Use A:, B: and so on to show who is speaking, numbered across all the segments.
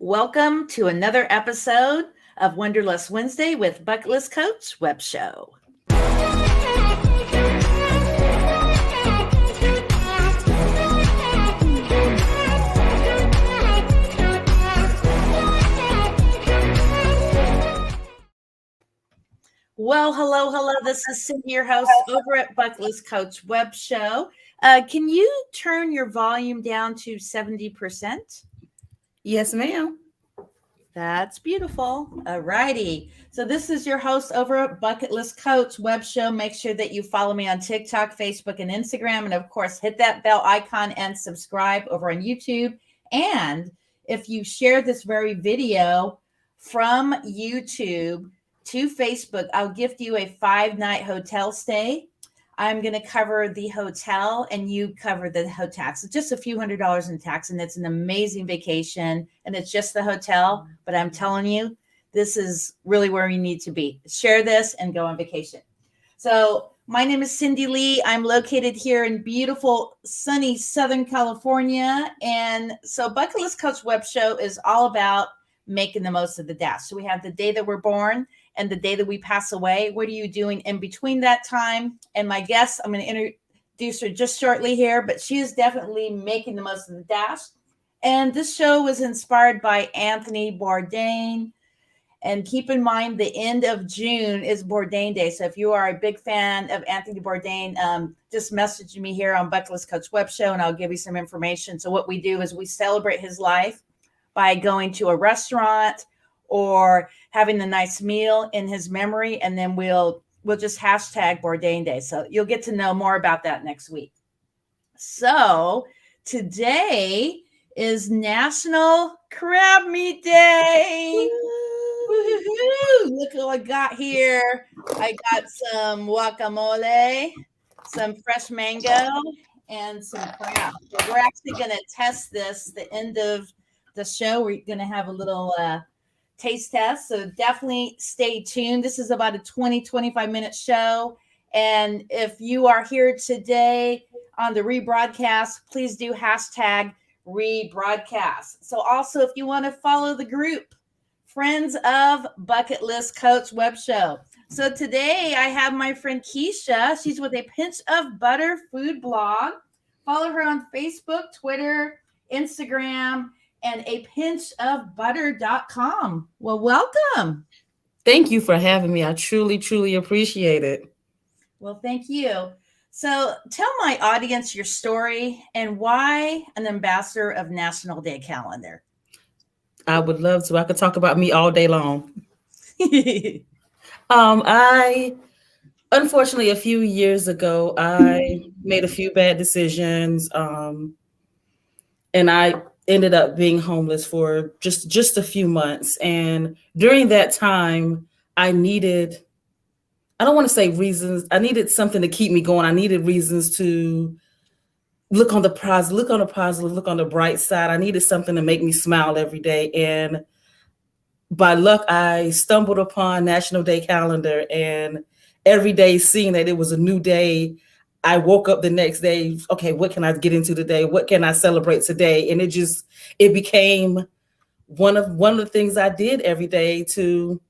A: Welcome to another episode of Wanderlust Wednesday with Bucket List Coach Web Show. Well, hello. This is Cindy, your host over at Bucket List Coach Web Show. Can you turn your volume down to 70%?
B: Yes, ma'am.
A: That's beautiful. All righty. So this is your host over at Bucket List Coach Web Show. Make sure that you follow me on TikTok, Facebook, and Instagram. And of course, hit that bell icon and subscribe over on YouTube. And if you share this very video from YouTube to Facebook, I'll gift you a 5-night hotel stay. I'm going to cover the hotel and you cover the hotel tax. It's just a few $100s in tax, and it's an amazing vacation, and it's just the hotel. But I'm telling you, this is really where you need to be. Share this and go on vacation. So my name is Cindy Lee. I'm located here in beautiful, sunny Southern California. And so Bucket List Coach Web Show is all about making the most of the dash. So we have the day that we're born and the day that we pass away. What are you doing in between that time? And my guest, I'm going to introduce her just shortly here, but she is definitely making the most of the dash. And this show was inspired by Anthony Bourdain. And keep in mind, the end of June is Bourdain Day. So if you are a big fan of Anthony Bourdain, just message me here on Bucket List Coach Web Show, and I'll give you some information. So what we do is we celebrate his life by going to a restaurant or having a nice meal in his memory, and then we'll just hashtag Bourdain Day. So you'll get to know more about that next week. So today is National Crab Meat Day. Woo-hoo-hoo. Look what I got here. I got some guacamole, some fresh mango, and some crab. So we're actually going to test this the end of the show. We're going to have a little taste test. So definitely stay tuned. This is about a 25 minute show. And if you are here today on the rebroadcast, please do hashtag rebroadcast. So also, if you want to follow the group, Friends of Bucket List Coach Web Show. So today I have my friend Kisha. She's with a Pinch of Butter food blog. Follow her on Facebook, Twitter, Instagram, and a pinchofbutter.com. Well, welcome.
B: Thank you for having me. I truly appreciate it.
A: Well, thank you. So tell my audience your story and why an ambassador of National Day Calendar.
B: I would love to. I could talk about me all day long. I unfortunately, a few years ago, I made a few bad decisions, and I ended up being homeless for just a few months. And during that time, I needed, I don't want to say reasons, I needed something to keep me going. I needed reasons to look on the positive, look on the bright side. I needed something to make me smile every day. And by luck, I stumbled upon National Day Calendar, and every day seeing that it was a new day, I woke up the next day, okay, what can I get into today? What can I celebrate today? And it became one of the things I did every day to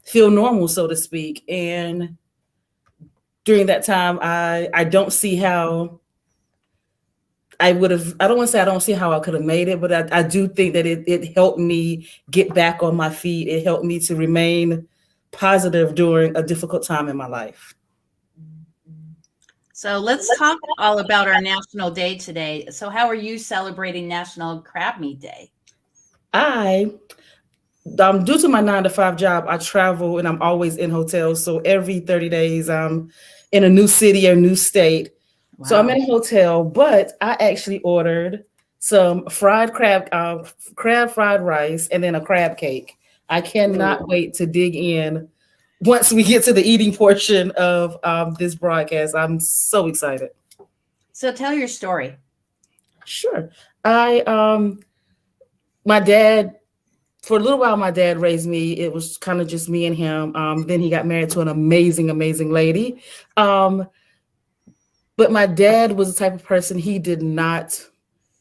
B: feel normal, so to speak. And during that time, I don't see how I would have, I don't want to say I don't see how I could have made it, but I do think that it helped me get back on my feet. It helped me to remain positive during a difficult time in my life.
A: So let's talk all about our National Day today. So how are you celebrating National Crab Meat Day?
B: Due to my 9-to-5 job, I travel and I'm always in hotels. So every 30 days, I'm in a new city or new state. Wow. So I'm in a hotel, but I actually ordered some fried crab fried rice and then a crab cake. I cannot wait to dig in once we get to the eating portion of this broadcast. I'm so excited.
A: So tell your story.
B: Sure. My dad, for a little while, my dad raised me. It was kind of just me and him. Then he got married to an amazing lady. But my dad was the type of person, he didn't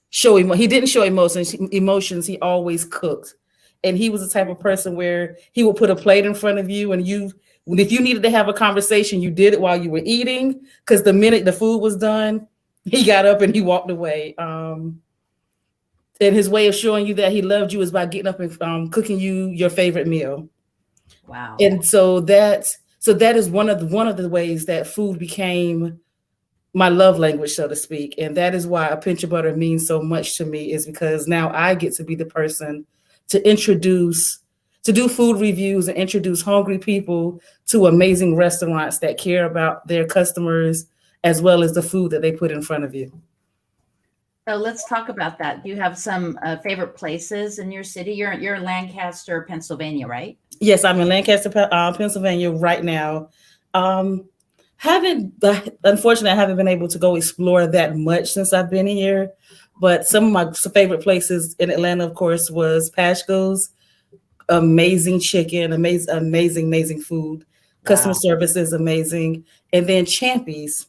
B: show emotions. He always cooked. and he was the type of person where he would put a plate in front of you, and if you needed to have a conversation, you did it while you were eating, because the minute the food was done, he got up and he walked away. And his way of showing you that he loved you is by getting up and cooking you your favorite meal.
A: Wow.
B: And that is one of the ways that food became my love language, so to speak. And that is why a pinch of butter means so much to me, is because now I get to be the person to do food reviews and introduce hungry people to amazing restaurants that care about their customers as well as the food that they put in front of you.
A: So let's talk about that. Do you have some favorite places in your city? You're in Lancaster, Pennsylvania, right?
B: Yes, I'm in Lancaster, Pennsylvania right now. Um, haven't Unfortunately, I haven't been able to go explore that much since I've been here. But some of my favorite places in Atlanta, of course, was Pashko's. Amazing chicken, amazing food. Customer
A: Wow.
B: service is amazing. And then Champy's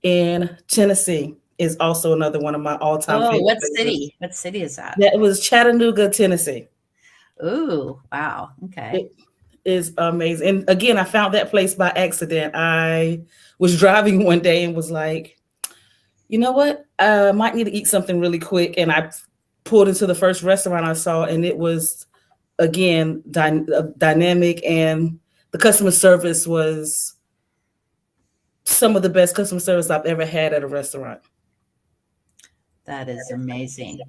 B: in Tennessee is also another one of my all-time
A: Oh,
B: favorite
A: what
B: places.
A: city? What city is that?
B: That was Chattanooga, Tennessee.
A: Ooh, wow. Okay.
B: It is amazing. And again, I found that place by accident. I was driving one day and was like, you know what? I might need to eat something really quick. And I pulled into the first restaurant I saw, and it was, again, dynamic, and the customer service was some of the best customer service I've ever had at a restaurant.
A: That is amazing.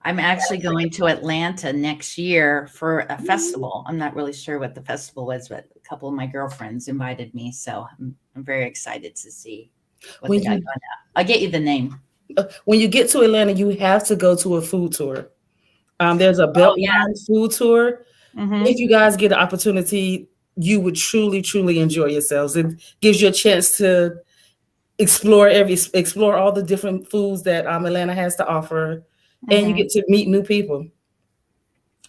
A: I'm actually going to Atlanta next year for a festival. I'm not really sure what the festival was, but a couple of my girlfriends invited me. So I'm very excited to see what
B: When
A: they got
B: you
A: going on. I'll get you the name.
B: when you get to Atlanta, you have to go to a food tour. There's a
A: Oh, yeah.
B: Beltline food tour. If
A: Hmm.
B: you guys get an opportunity, you would truly enjoy yourselves. It gives you a chance to explore all the different foods that Atlanta has to offer, and you
A: Hmm.
B: get to meet new people.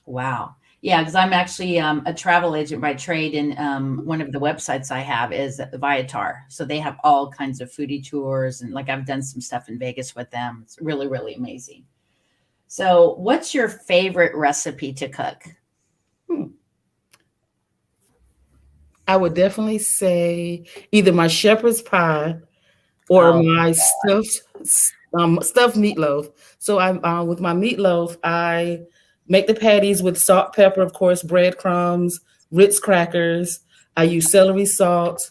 A: Wow. Yeah, because I'm actually a travel agent by trade, and one of the websites I have is Viator. So they have all kinds of foodie tours, and like I've done some stuff in Vegas with them. It's really, really amazing. So, what's your favorite recipe to cook?
B: Hmm. I would definitely say either my shepherd's pie or
A: Oh,
B: my stuffed meatloaf. So I'm with my meatloaf, I make the patties with salt, pepper, of course, breadcrumbs, Ritz crackers. I use celery salt.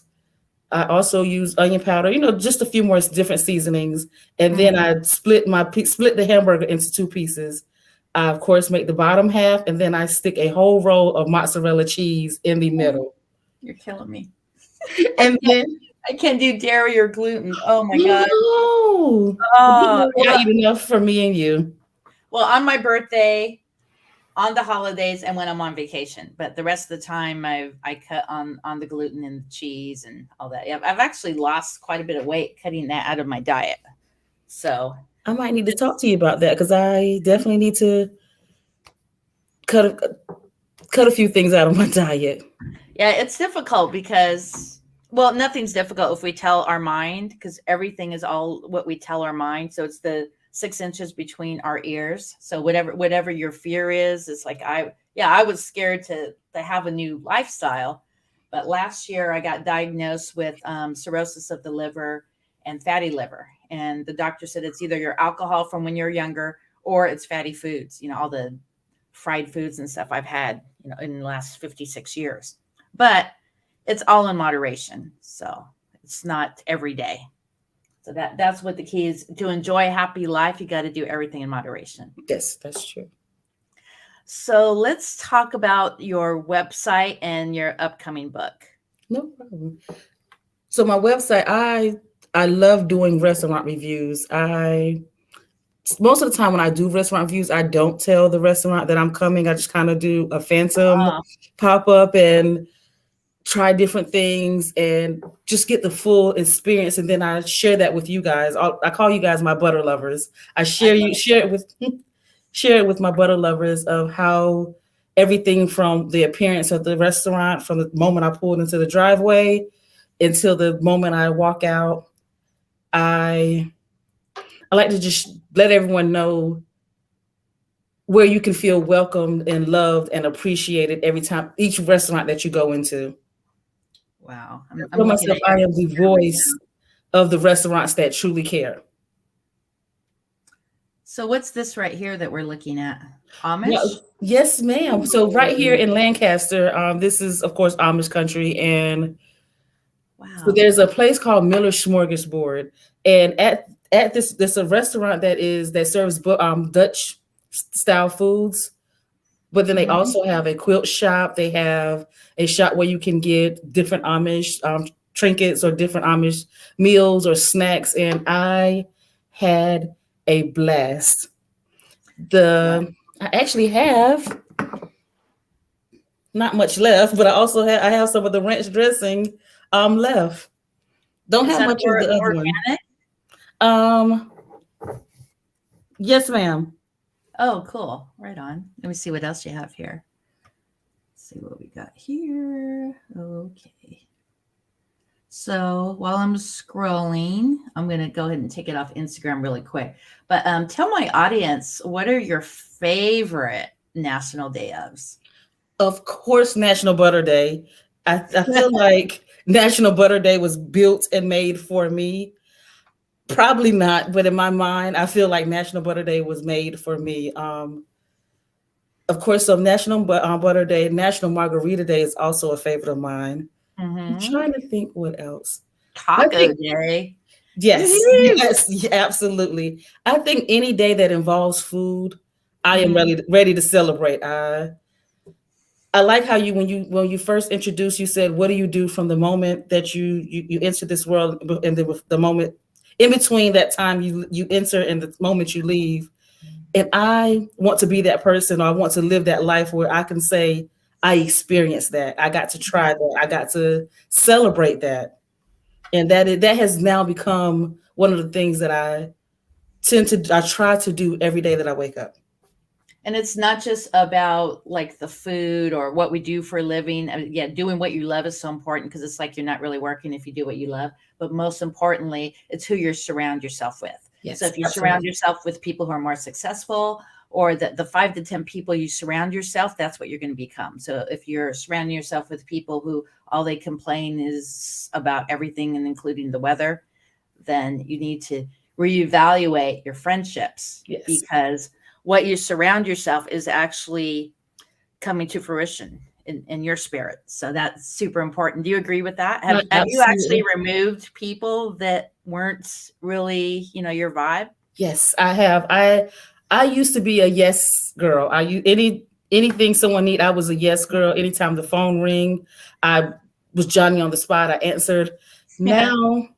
B: I also use onion powder, just a few more different seasonings. And then
A: mhm.
B: I split the hamburger into two pieces. I, of course, make the bottom half, and then I stick a whole roll of mozzarella cheese in the
A: Oh,
B: middle.
A: you're killing me. I
B: And
A: can't.
B: then,
A: I can't do dairy or gluten. Oh my god.
B: no, don't
A: Oh,
B: worry, I eat enough for me and you.
A: well, on my birthday, on the holidays, and when I'm on vacation. But the rest of the time, I cut on the gluten and the cheese and all that. Yeah, I've actually lost quite a bit of weight cutting that out of my diet. So
B: I might need to talk
A: it's
B: to you about that because I definitely need to cut a, cut a few things out of my diet.
A: yeah, it's difficult because well, nothing's difficult if we tell our mind because everything is all what we tell our mind. So it's the 6 inches between our ears. So whatever your fear is, it's like I was scared to have a new lifestyle. But last year I got diagnosed with cirrhosis of the liver and fatty liver. And the doctor said it's either your alcohol from when you're younger or it's fatty foods, all the fried foods and stuff I've had, in the last 56 years. But it's all in moderation. So it's not every day. So that's what the key is to enjoy a happy life. You got to do everything in moderation.
B: Yes, that's true.
A: So let's talk about your website and your upcoming book.
B: No problem. So my website, I love doing restaurant reviews. I Most of the time when I do restaurant reviews, I don't tell the restaurant that I'm coming. I just kind of do a phantom
A: Uh,
B: pop up and try different things and just get the full experience. And then I share that with you guys. I call you guys my butter lovers. I
A: I
B: share you
A: love
B: share it with share it with my butter lovers of how everything from the appearance of the restaurant, from the moment I pulled into the driveway until the moment I walk out. I I like to just let everyone know where you can feel welcomed and loved and appreciated every time, each restaurant that you go into.
A: Wow.
B: I
A: I'm
B: feel
A: looking
B: myself,
A: at
B: I
A: your
B: am the
A: Instagram right
B: voice
A: now.
B: of the restaurants that truly care.
A: So what's this right here that we're looking at? Amish?
B: Well, yes, ma'am. So right here
A: Ooh,
B: in Lancaster, this is of course Amish country, and so
A: wow.
B: there's a place called Miller's Smorgasbord, and at this a restaurant that serves Dutch style foods, but then they
A: Hmm.
B: also have a quilt shop. They have a shop where you can get different Amish trinkets or different Amish meals or snacks, and I had a blast.
A: Wow.
B: The I actually have not much left, but I have some of the ranch dressing left. Don't
A: Is
B: have
A: that
B: much of the other one.
A: organic?
B: Um, yes, ma'am.
A: Oh, cool. Right on. Let me see what else you have here. Let's see what we got here. Okay. So while I'm scrolling, I'm going to go ahead and take it off Instagram really quick. But tell my audience, what are your favorite National Day ofs?
B: Of course, National Butter Day. I feel like National Butter Day was built and made for me. Probably not, but in my mind, I feel like National Butter Day was made for me. Of course, so Butter Day, National Margarita Day is also a favorite of mine. I'm
A: Mm-hmm.
B: trying to think what else. I
A: Taco
B: think
A: Day.
B: yes,
A: Woo-hoo!
B: yes, yeah, absolutely. I think any day that involves food, I am
A: Mm-hmm.
B: ready to celebrate. I like how when you first introduced, you said, "What do you do from the moment that you enter this world and the moment in between that time you enter and the moment you leave?" And I want to be that person, or I want to live that life where I can say I experienced that. I got to try that. I got to celebrate that, and that has now become one of the things that I try to do every day that I wake up.
A: And it's not just about like the food or what we do for a living. Yeah, doing what you love is so important because it's like you're not really working if you do what you love. But most importantly, it's who you surround yourself with. So
B: Yes,
A: if you surround
B: absolutely.
A: yourself with people who are more successful, or the 5 to 10 people you surround yourself, that's what you're going to become. So if you're surrounding yourself with people who all they complain is about everything and including the weather, then you need to reevaluate your friendships
B: Yes.
A: because what you surround yourself is actually coming to fruition in your spirit. So that's super important. Do you agree with that? Have you actually
B: Absolutely.
A: removed people that weren't really, your vibe?
B: Yes, I have. I used to be a yes girl. Anything someone need, I was a yes girl. Anytime the phone ring, I was Johnny on the spot. I answered.
A: Yeah.
B: Now,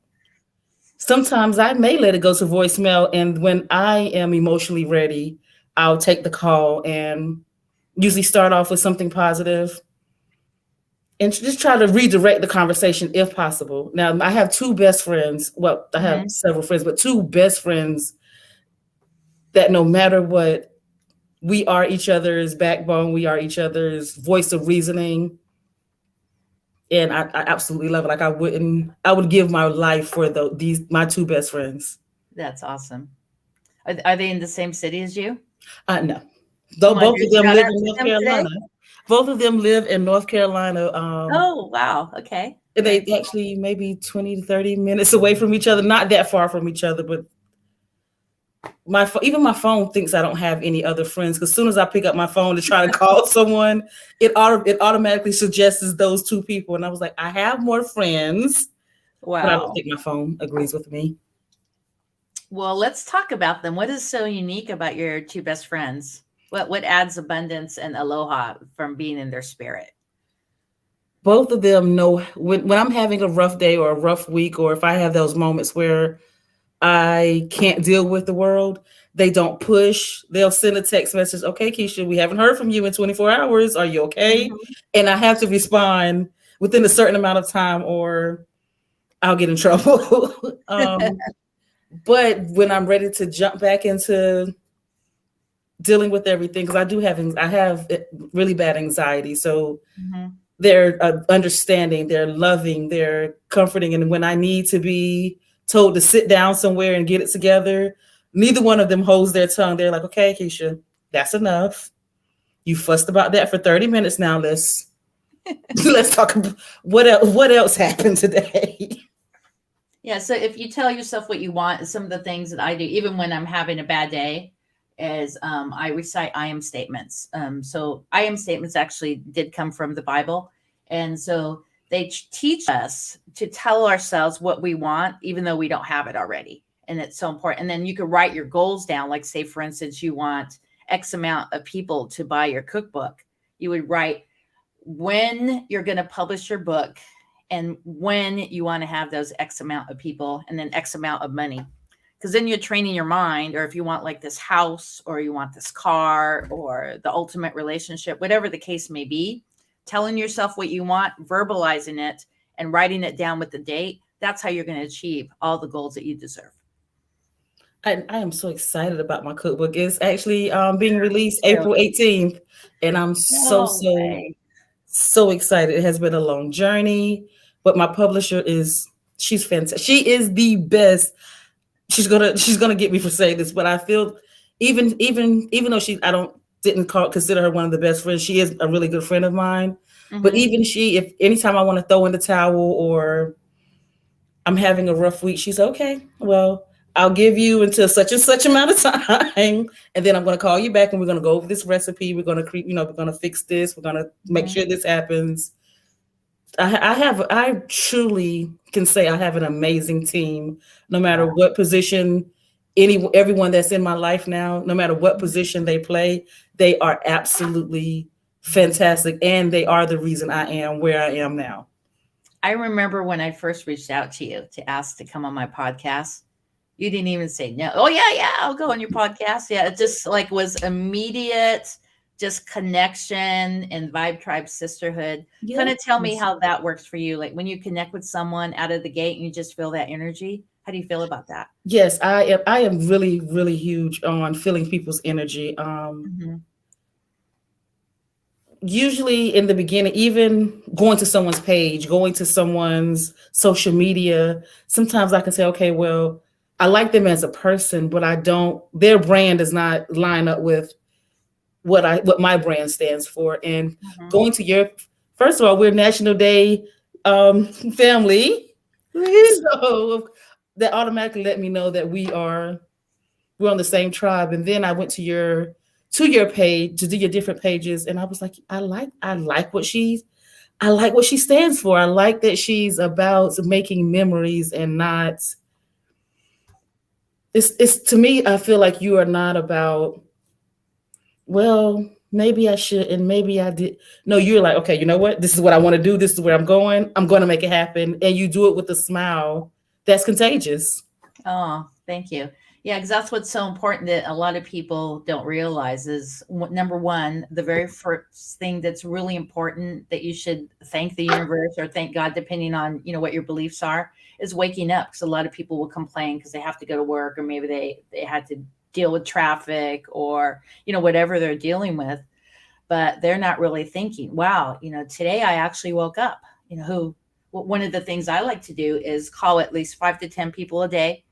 B: sometimes I may let it go to voicemail, and when I am emotionally ready, I'll take the call and usually start off with something positive and just try to redirect the conversation if possible. Now, I have two best friends. Well, I have
A: Hmm.
B: several friends, but two best friends that no matter what, we are each other's backbone. We are each other's voice of reasoning. And I absolutely love it. Like I would give my life for these my two best friends.
A: That's awesome. Are they in the same city as you?
B: No,
A: You
B: though
A: want
B: both
A: to do
B: of
A: a
B: them
A: shout
B: live
A: out
B: in
A: to
B: North
A: them today?
B: Carolina. Both of them live in North Carolina.
A: Oh, wow. Okay.
B: They
A: Very cool.
B: actually maybe 20 to 30 minutes away from each other, not that far from each other, but even my phone thinks I don't have any other friends because as soon as I pick up my phone to try to call someone, it automatically suggests those two people, and I was like, I have more friends, but I don't
A: Wow.
B: think my phone agrees with me.
A: Well, let's talk about them. What is so unique about your two best friends? What adds abundance and aloha from being in their spirit?
B: Both of them know when I'm having a rough day or a rough week, or if I have those moments where I can't deal with the world, they don't push. They'll send a text message, okay, Kisha, we haven't heard from you in 24 hours. Are you okay?
A: Mhm.
B: And I have to respond within a certain amount of time or I'll get in trouble. But when I'm ready to jump back into dealing with everything, because I have really bad anxiety. So
A: Mhm.
B: they're understanding, they're loving, they're comforting. And when I need to be told to sit down somewhere and get it together, neither one of them holds their tongue. They're like, okay, Kisha, That's enough. You fussed about that for 30 minutes. Now let's talk about what else happened today.
A: Yeah, so if you tell yourself what you want, some of the things that I do, even when I'm having a bad day, is I recite I am statements. So I am statements actually did come from the Bible. And so they teach us to tell ourselves what we want, even though we don't have it already. And it's so important. And then you could write your goals down. Like, say, for instance, you want X amount of people to buy your cookbook. You would write when you're going to publish your book and when you want to have those X amount of people and then X amount of money. Because then you're training your mind, or if you want like this house or you want this car or the ultimate relationship, whatever the case may be, telling yourself what you want, verbalizing it, and writing it down with the date. That's how you're going to achieve all the goals that you deserve.
B: I am so excited about my cookbook. It's actually being released April 18th. And I'm so excited. It has been a long journey, but my publisher she's fantastic. She is the best. She's gonna get me for saying this, but I feel even though didn't consider her one of the best friends, she is a really good friend of mine. Mm-hmm. But even if anytime I want to throw in the towel or I'm having a rough week, she's okay. Well, I'll give you until such and such amount of time, and then I'm going to call you back, and we're going to go over this recipe. We're going to we're going to fix this. We're going to make sure this happens. I truly can say I have an amazing team. No matter what position, everyone that's in my life now, no matter what position they play, they are absolutely fantastic, and they are the reason I am where I am now.
A: I remember when I first reached out to you to ask to come on my podcast. You didn't even say no. Oh yeah, I'll go on your podcast. Yeah, it just like was immediate, just connection and Vibe Tribe Sisterhood. Yes. Kind of tell me how that works for you. Like when you connect with someone out of the gate and you just feel that energy. How do you feel about that?
B: Yes, I am really, really huge on feeling people's energy. Usually in the beginning, even going to someone's page, going to someone's social media, sometimes I can say, okay, well, I like them as a person, but their brand does not line up with what my brand stands for. And going to first of all, we're National Day family. So that automatically let me know that we're on the same tribe. And then I went to your page to do your different pages. And I was like, I like what she stands for. I like that she's about making memories and not, it's to me, I feel like you are not about, well, maybe I should, and maybe I did. No, you're like, okay, you know what? This is what I want to do. This is where I'm going. I'm going to make it happen. And you do it with a smile that's contagious.
A: Oh, thank you. Yeah, because that's what's so important that a lot of people don't realize is, number one, the very first thing that's really important that you should thank the universe or thank God, depending on, what your beliefs are, is waking up. Because a lot of people will complain because they have to go to work, or maybe they had to deal with traffic or, whatever they're dealing with, but they're not really thinking, wow, today I actually woke up. One of the things I like to do is call at least 5 to 10 people a day.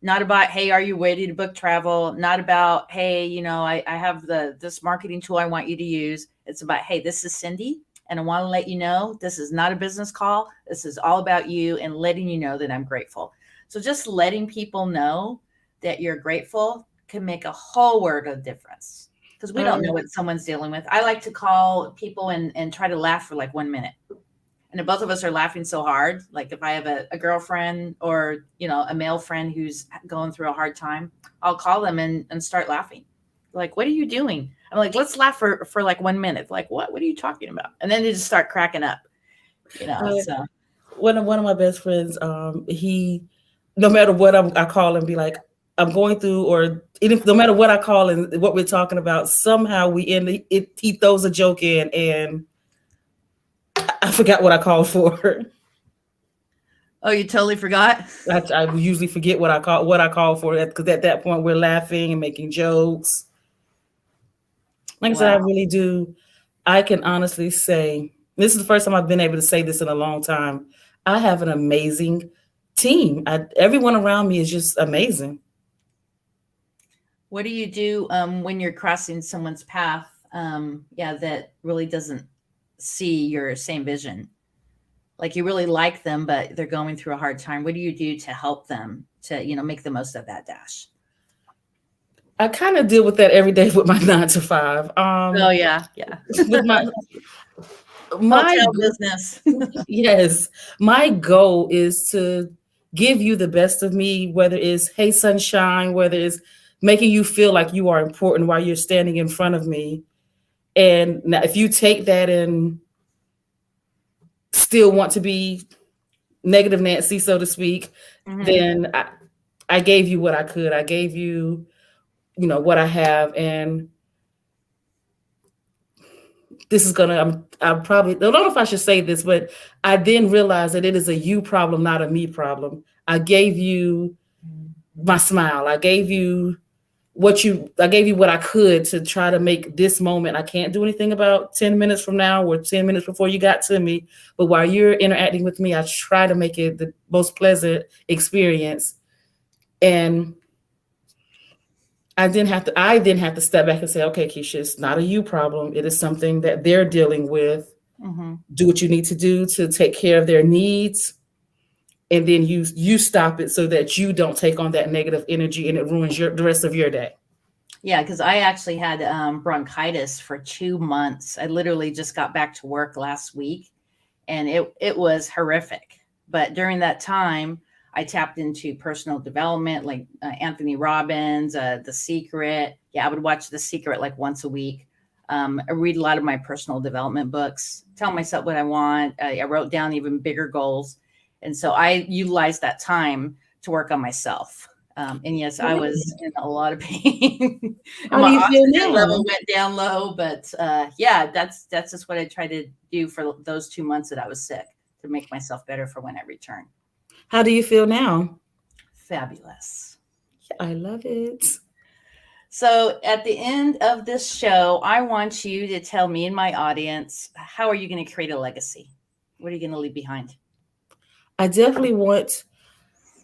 A: Not about, hey, are you ready to book travel? Not about, hey, I have this marketing tool I want you to use. It's about, hey, this is Cindy, and I want to let you know this is not a business call. This is all about you and letting you know that I'm grateful. So just letting people know that you're grateful can make a whole world of difference, because we don't know what someone's dealing with. I like to call people and try to laugh for like 1 minute. And if both of us are laughing so hard, like if I have a girlfriend or, a male friend who's going through a hard time, I'll call them and start laughing. Like, what are you doing? I'm like, let's laugh for like 1 minute. Like, what are you talking about? And then they just start cracking up, so.
B: One of my best friends, he, no matter what I call him, be like, I'm going through, or no matter what I call and what we're talking about, somehow we end it. He throws a joke in, and I forgot what I called for.
A: Oh, you totally forgot?
B: I usually forget what I call for, because at that point we're laughing and making jokes. Like I said, I really do. I can honestly say, this is the first time I've been able to say this in a long time. I have an amazing team. Everyone around me is just amazing.
A: What do you do when you're crossing someone's path? Yeah, that really doesn't see your same vision. Like you really like them, but they're going through a hard time. What do you do to help them to, make the most of that dash?
B: I kind of deal with that every day with my 9 to 5.
A: Oh yeah, yeah.
B: With my
A: Hotel business.
B: yes, my goal is to give you the best of me, whether it's hey sunshine, whether it's making you feel like you are important while you're standing in front of me. And now if you take that and still want to be negative Nancy, so to speak,
A: Mhm.
B: then I gave you what I could. I gave you, what I have. And this is gonna, I'm probably, I don't know if I should say this, but I then realized that it is a you problem, not a me problem. I gave you my smile. I gave you what I could to try to make this moment. I can't do anything about 10 minutes from now or 10 minutes before you got to me. But while you're interacting with me, I try to make it the most pleasant experience. And I then have to step back and say, okay, Keisha, it's not a you problem. It is something that they're dealing with.
A: Mhm.
B: Do what you need to do to take care of their needs. And then you stop it so that you don't take on that negative energy and it ruins the rest of your day.
A: Yeah, because I actually had bronchitis for 2 months. I literally just got back to work last week, and it was horrific. But during that time, I tapped into personal development, like Anthony Robbins, The Secret. Yeah, I would watch The Secret like once a week. I read a lot of my personal development books, tell myself what I want. I wrote down even bigger goals, and so I utilized that time to work on myself. And yes, I was in a lot of pain, and
B: How
A: my
B: do you feel
A: oxygen
B: now?
A: level went down low. But yeah, that's just what I tried to do for those 2 months that I was sick, to make myself better for when I return.
B: How do you feel now?
A: Fabulous.
B: I love it.
A: So at the end of this show, I want you to tell me and my audience, how are you going to create a legacy? What are you going to leave behind?
B: I definitely want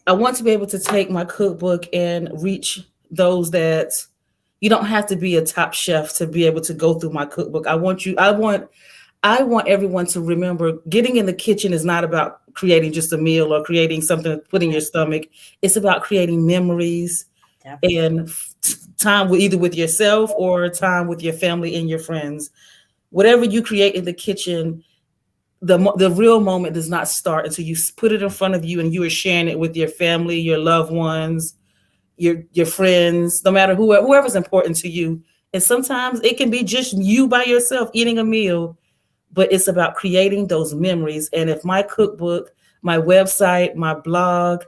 B: to be able to take my cookbook and reach those that you don't have to be a top chef to be able to go through my cookbook. I want everyone to remember getting in the kitchen is not about creating just a meal or creating something to put in your stomach. It's about creating memories
A: Definitely.
B: and time with either with yourself or time with your family and your friends. Whatever you create in the kitchen, the real moment does not start until you put it in front of you and you are sharing it with your family, your loved ones, your friends, no matter whoever's important to you. And sometimes it can be just you by yourself eating a meal, but it's about creating those memories. And if my cookbook, my website, my blog,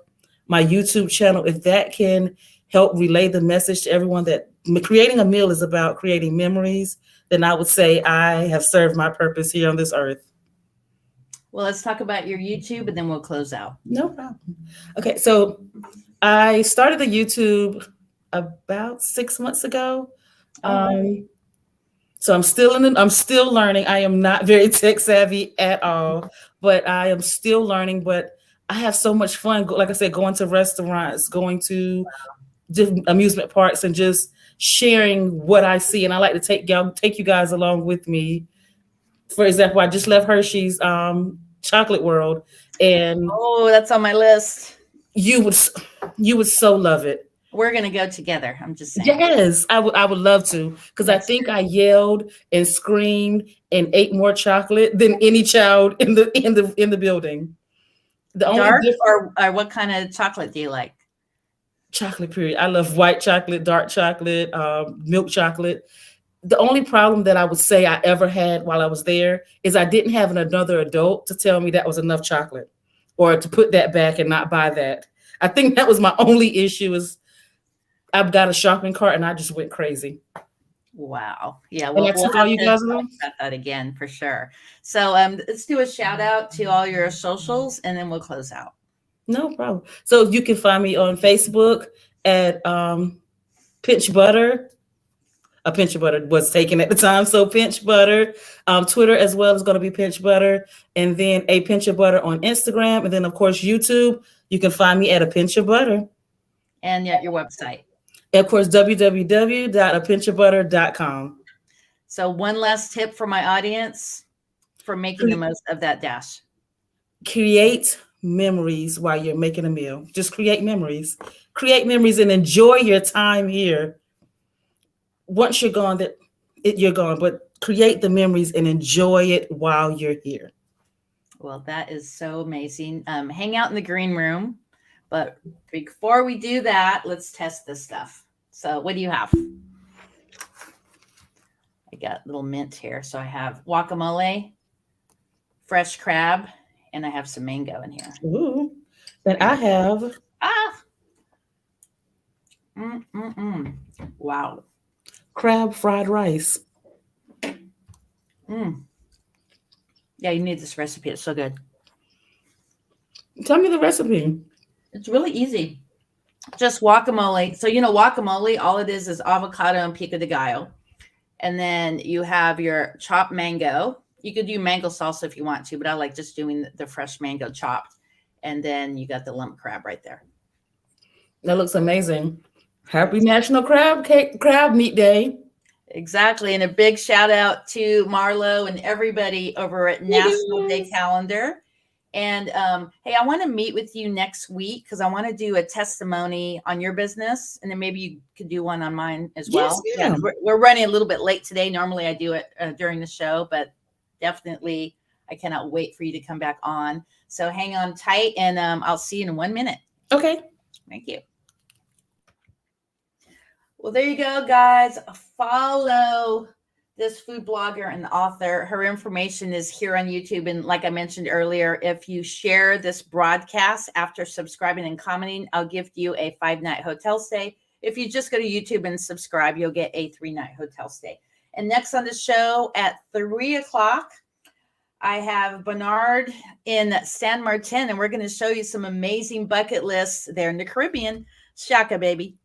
B: my YouTube channel, if that can help relay the message to everyone that creating a meal is about creating memories, then I would say I have served my purpose here on this earth.
A: Well, let's talk about your YouTube and then we'll close out.
B: No problem. Okay, so I started the YouTube about 6 months ago.
A: Oh, wow.
B: So I'm still learning. I am not very tech savvy at all, but I am still learning. But I have so much fun. Like I said, going to restaurants, going to different amusement parks, and just sharing what I see. And I like to take you guys along with me. For example, I just left Hershey's Chocolate World, and
A: Oh, that's on my list.
B: you would you would so love it.
A: We're going to go together. I'm just saying.
B: Yes, I would love to because I
A: Next
B: think I yelled and screamed and ate more chocolate than any child in the building. The
A: year.
B: only
A: Dark
B: difference
A: or what kind of chocolate do you like?
B: chocolate period. I love white chocolate, dark chocolate, milk chocolate. The only problem that I would say I ever had while I was there is I didn't have another adult to tell me that was enough chocolate or to put that back and not buy that. I think that was my only issue is I've got a shopping cart and I just went crazy.
A: Wow. Yeah,
B: And I
A: we'll
B: took all
A: have
B: you
A: to
B: guys
A: talk
B: along.
A: about that again for sure. So let's do a shout out to all your socials and then we'll close out.
B: No problem. So you can find me on Facebook at Pinch Butter. A pinch of butter was taken at the time, so Pinch Butter. Twitter as well is going to be Pinch Butter, and then a Pinch of Butter on Instagram, and then of course YouTube. You can find me at a Pinch of Butter.
A: And yet your website.
B: And of course, www.apinchofbutter.com.
A: So one last tip for my audience for making the most of that dash.
B: Create memories while you're making a meal. Just create memories. Create memories and enjoy your time here. Once you're gone, you're gone, but create the memories and enjoy it while you're here.
A: Well, that is so amazing. Hang out in the green room. But before we do that, let's test this stuff. So what do you have? I got little mint here. So I have guacamole, fresh crab, and I have some mango in here.
B: Ooh. Then I have
A: Wow.
B: crab fried rice.
A: Yeah, you need this recipe. It's so good.
B: Tell me the recipe.
A: It's really easy. Just guacamole. So, guacamole, all it is avocado and pico de gallo. And then you have your chopped mango. You could do mango salsa if you want to, but I like just doing the fresh mango chopped. And then you got the lump crab right there.
B: That looks amazing. Happy National Crab Meat Day.
A: Exactly. And a big shout out to Marlo and everybody over at National Day Calendar. And hey, I want to meet with you next week because I want to do a testimony on your business. And then maybe you could do one on mine as well.
B: Yes,
A: yeah, we're running a little bit late today. Normally I do it during the show, but definitely I cannot wait for you to come back on. So hang on tight and I'll see you in 1 minute.
B: Okay.
A: Thank you. Well, there you go, guys. Follow this food blogger and author. Her information is here on YouTube. And like I mentioned earlier, if you share this broadcast after subscribing and commenting, I'll give you a 5-night hotel stay. If you just go to YouTube and subscribe, you'll get a 3-night hotel stay. And next on the show at 3 o'clock, I have Bernard in San Martin, and we're going to show you some amazing bucket lists there in the Caribbean. Shaka, baby.